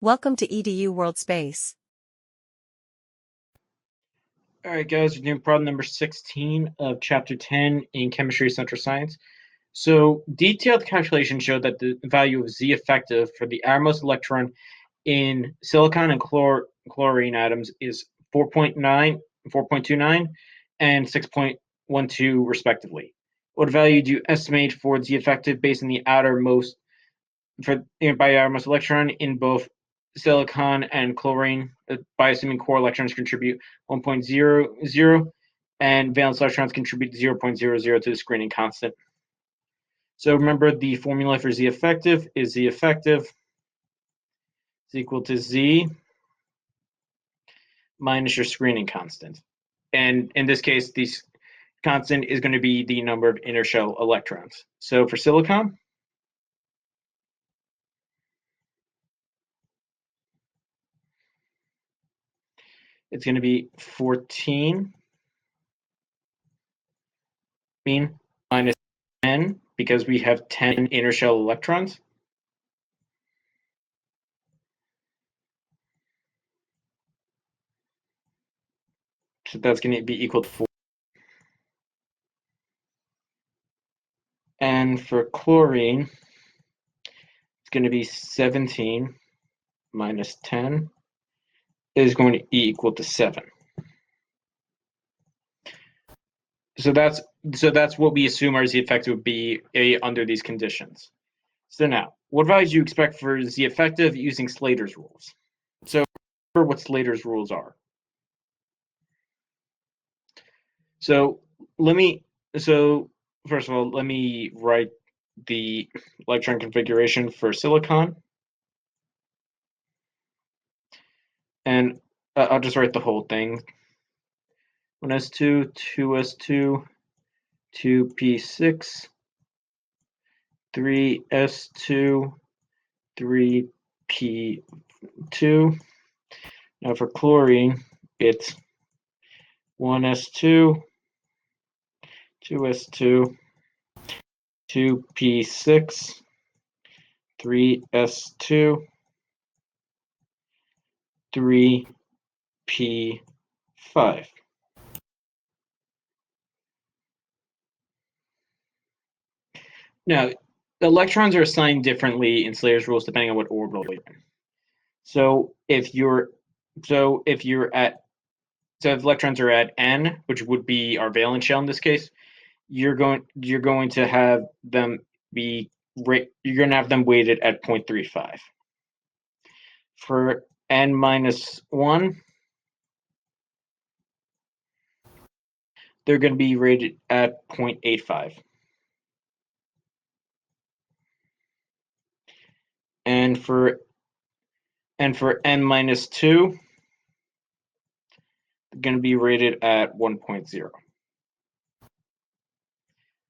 Welcome to EDU World Space. All right, guys, we're doing problem number 16 of chapter 10 in Chemistry Central Science. So detailed calculations show that the value of Z effective for the outermost electron in silicon and chlorine atoms is 4.9, 4.29, and 6.12 respectively. What value do you estimate for Z effective based on the outermost by outermost electron in both silicon and chlorine, by assuming core electrons contribute 1.00 and valence electrons contribute 0.00 to the screening constant. So remember, the formula for Z effective is Z effective is equal to Z minus your screening constant. And in this case, this constant is going to be the number of inner shell electrons. So for silicon, it's going to be 14 minus 10 because we have 10 inner shell electrons. So that's going to be equal to 4. And for chlorine, it's going to be 17 minus 10 is going to be equal to 7. So that's what we assume our Z effective would be under these conditions. So now, what values do you expect for Z effective using Slater's rules? So remember what Slater's rules are. So first of all, let me write the electron configuration for silicon. And I'll just write the whole thing. 1s2, 2s2, 2p6, 3s2, 3p2. Now for chlorine, it's 1s2, 2s2, 2p6, 3s2, 3p5. Now, electrons are assigned differently in Slater's rules depending on what orbital you're in. So if electrons are at n, which would be our valence shell in this case, you're going to have them weighted at 0.35. For n minus 1, they're going to be rated at 0.85. And for n minus 2, they're going to be rated at 1.0.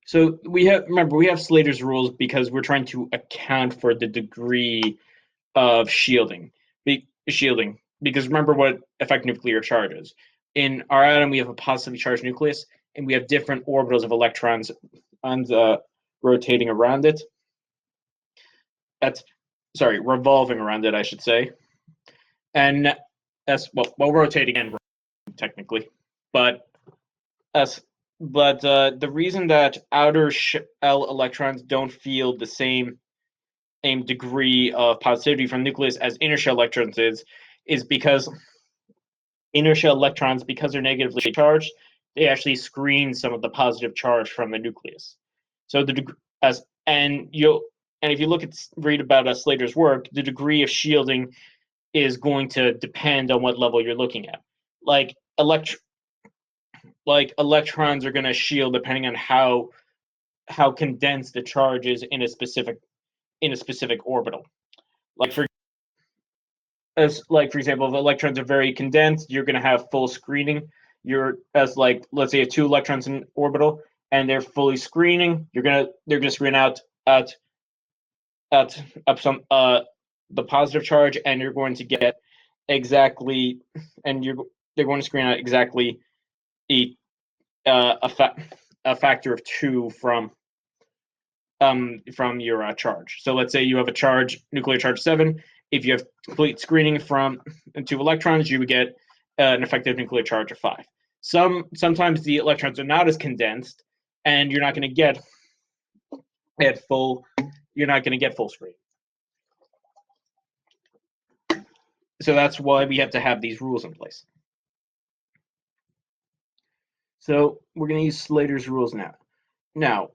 So we have Slater's rules because we're trying to account for the degree of shielding. Because remember what effect nuclear charge is. In our atom, we have a positively charged nucleus, and we have different orbitals of electrons rotating around it. Revolving around it, I should say. And that's rotating and technically, but the reason that outer shell electrons don't feel the same degree of positivity from nucleus as inner shell electrons is because inner shell electrons, because they're negatively charged, they actually screen some of the positive charge from the nucleus. So if you read about Slater's work, the degree of shielding is going to depend on what level you're looking at. Like electrons are going to shield depending on how condensed the charge is in a specific orbital. For example, if electrons are very condensed, you're going to have full screening. Let's say you have 2 electrons in orbital and they're fully screening, they're going to screen out at some the positive charge, and you're going to get exactly, they're going to screen out exactly a factor of 2 from your charge. So let's say you have a nuclear charge 7, if you have complete screening from 2 electrons, you would get an effective nuclear charge of 5. Sometimes the electrons are not as condensed, and you're not going to get full screen. So that's why we have to have these rules in place. So we're going to use Slater's rules now. Now,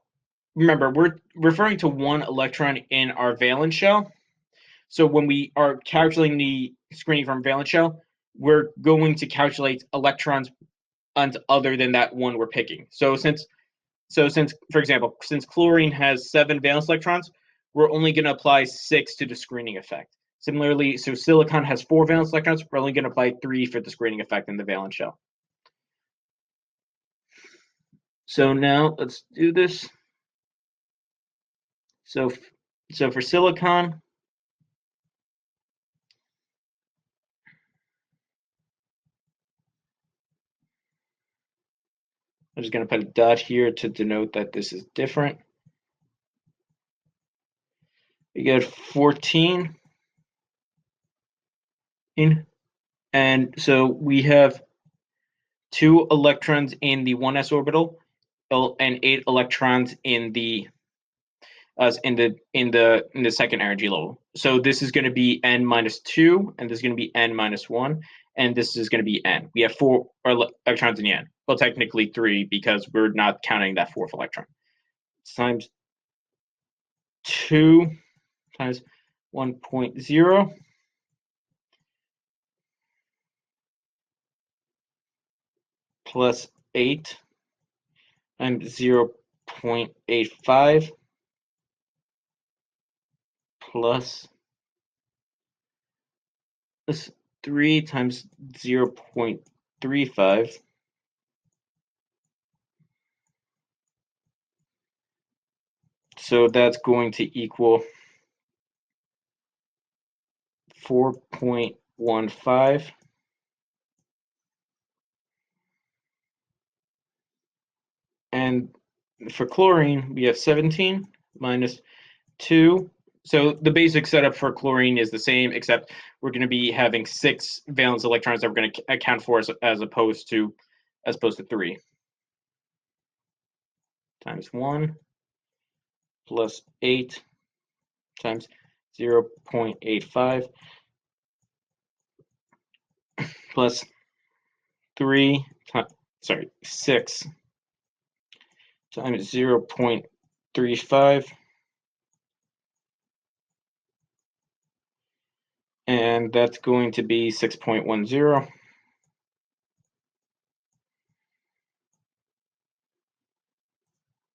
remember, we're referring to 1 electron in our valence shell. So when we are calculating the screening from valence shell, we're going to calculate electrons other than that one we're picking. So since, for example, since chlorine has 7 valence electrons, we're only going to apply 6 to the screening effect. Similarly, so silicon has 4 valence electrons, we're only going to apply 3 for the screening effect in the valence shell. So now let's do this. So for silicon, I'm just going to put a dot here to denote that this is different. We get 14 in, and so we have 2 electrons in the 1s orbital and 8 electrons in the second energy level. So this is going to be n minus 2, and this is going to be n minus 1, and this is going to be n. We have 4 electrons in the n. Well, technically 3 because we're not counting that 4th electron. Times 2 times 1.0 plus 8 times 0.85 plus this 3 times 0.35 so that's going to equal 4.15 and for chlorine we have 17 minus 2. So the basic setup for chlorine is the same, except we're going to be having 6 valence electrons that we're going to account for as opposed to 3 times 1 plus 8 times 0.85 plus 6 times 0.35, and that's going to be 6.10.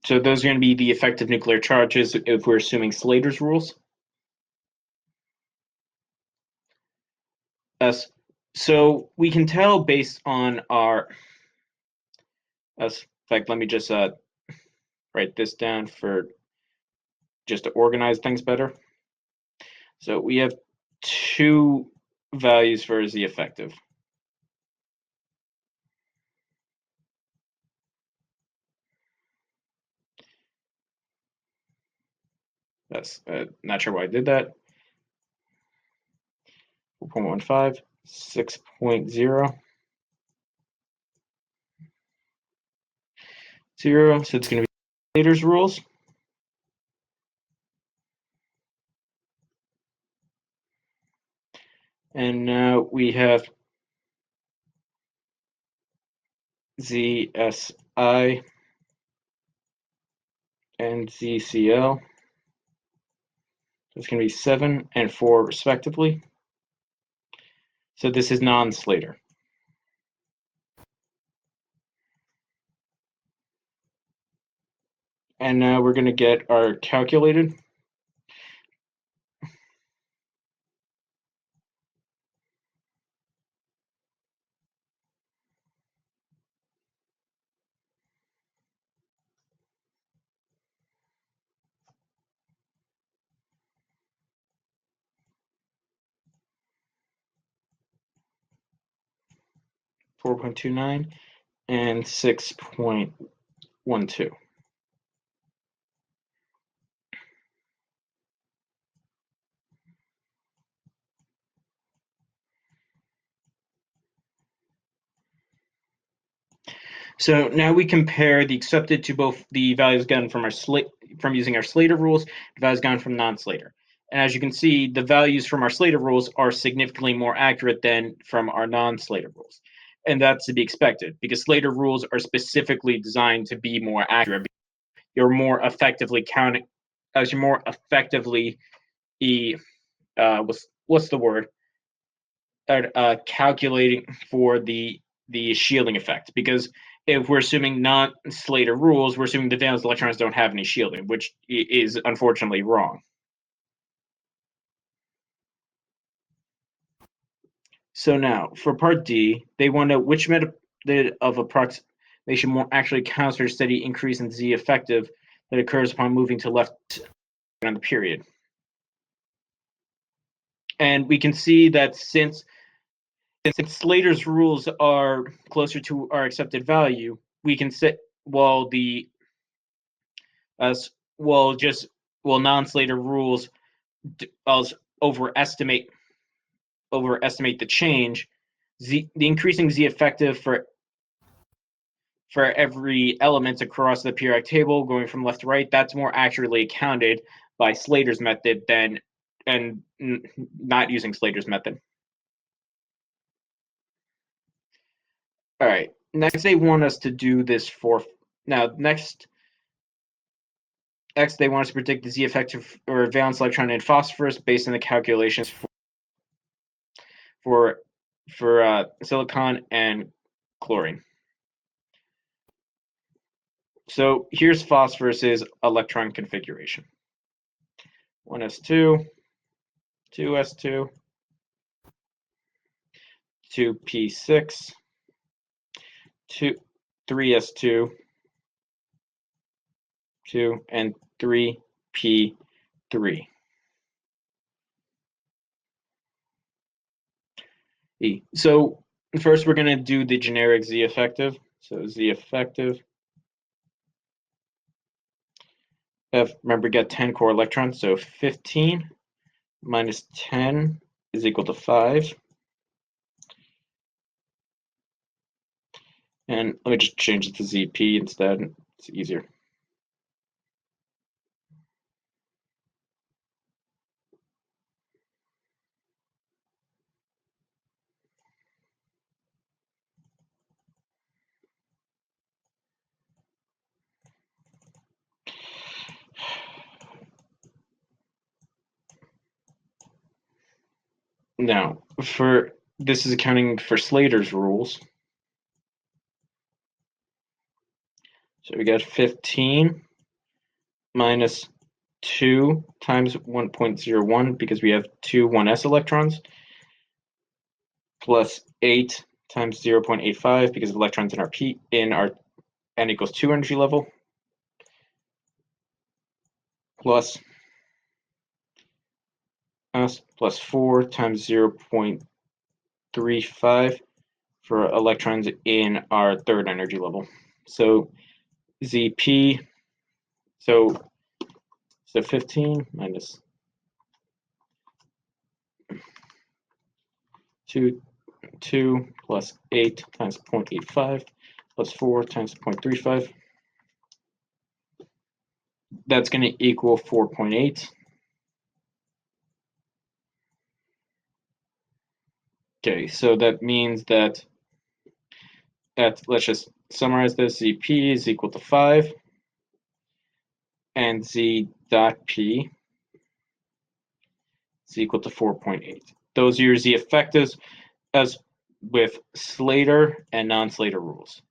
So those are going to be the effective nuclear charges if we're assuming Slater's rules. So we can tell based on our, in fact, let me just write this down just to organize things better. So we have 2 values for Z effective. That's not sure why I did that. 4.15, 6.0, 0. So it's going to be Slater's rules. And now we have ZSI and ZCl. It's going to be 7 and 4 respectively. So this is non-Slater. And now we're going to get our calculated. .29 and 6.12. So now we compare the accepted to both the values gotten from using our Slater rules, the values gotten from non-Slater. And as you can see, the values from our Slater rules are significantly more accurate than from our non-Slater rules. And that's to be expected because Slater rules are specifically designed to be more accurate. You're more effectively counting, as you're more effectively what's the word? Calculating for the shielding effect, because if we're assuming non-Slater rules, we're assuming the valence electrons don't have any shielding, which is unfortunately wrong. So now, for part D, they want to know which method of approximation more actually accounts for a steady increase in Z effective that occurs upon moving to left on the period. And we can see that since Slater's rules are closer to our accepted value, we can set non-Slater rules overestimate the change. The increasing Z effective for every element across the periodic table going from left to right, that's more accurately accounted by Slater's method and not using Slater's method. All right, next they want us to do this next they want us to predict the Z effective or valence electron in phosphorus based on the calculations for silicon and chlorine. So here's phosphorus's electron configuration. 1s2, 2s2, 2p6, 3s2, 2, and 3p3. So first we're going to do the generic Z effective. So Z effective. Remember, get 10 core electrons, so 15 minus 10 is equal to 5. And let me just change it to ZP instead. It's easier. Now, this is accounting for Slater's rules. So we got 15 minus 2 times 1.01 because we have two 1s electrons, plus 8 times 0.85 because of electrons in our n equals 2 energy level, plus 4 times 0.35 for electrons in our third energy level. So ZP, so 15 minus 2 plus 8 times 0.85 plus 4 times 0.35. That's going to equal 4.8. Okay, so that means that let's just summarize this. ZP is equal to 5, and Z dot P is equal to 4.8. Those are your Z effectives as with Slater and non-Slater rules.